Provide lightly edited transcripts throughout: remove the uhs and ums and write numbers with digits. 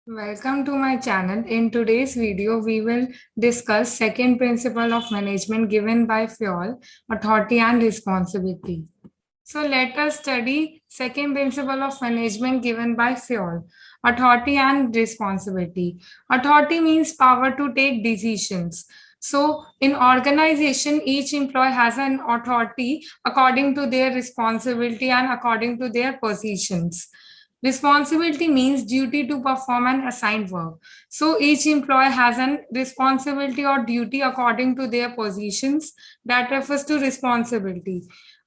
Welcome to my channel. In today's video, we will discuss second principle of management given by Fayol, authority and responsibility. So let us study second principle of management given by Fayol, authority and responsibility. Authority means power to take decisions. So in organization, each employee has an authority according to their responsibility and according to their positions. Responsibility means duty to perform an assigned work. So each employee has an responsibility or duty according to their positions. That refers to responsibility.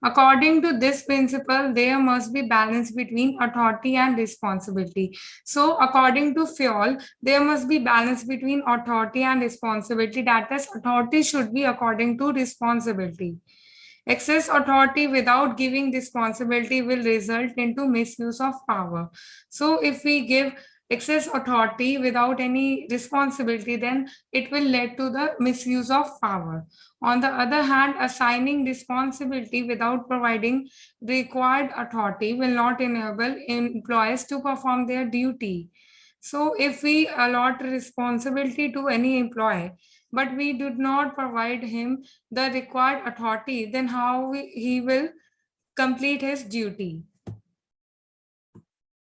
According to this principle, there must be balance between authority and responsibility. So according to Fayol, there must be balance between authority and responsibility. That is, authority should be according to responsibility. Excess authority without giving responsibility will result into misuse of power. So if we give excess authority without any responsibility, then it will lead to the misuse of power. On the other hand, assigning responsibility without providing required authority will not enable employees to perform their duty. So if we allot responsibility to any employee, but we did not provide him the required authority, then how he will complete his duty?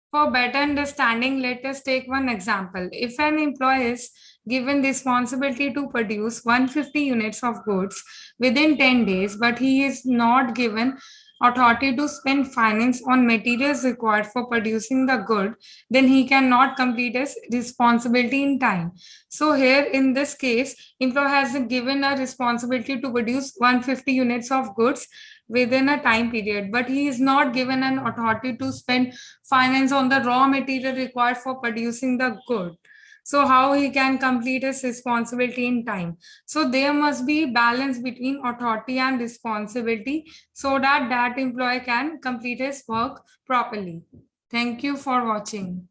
For better understanding, let us take one example. If an employee is given responsibility to produce 150 units of goods within 10 days, but he is not given authority to spend finance on materials required for producing the good, then he cannot complete his responsibility in time. So here in this case, employee has given a responsibility to produce 150 units of goods within a time period, but he is not given an authority to spend finance on the raw material required for producing the good. So how he can complete his responsibility in time? So there must be balance between authority and responsibility so that employee can complete his work properly. Thank you for watching.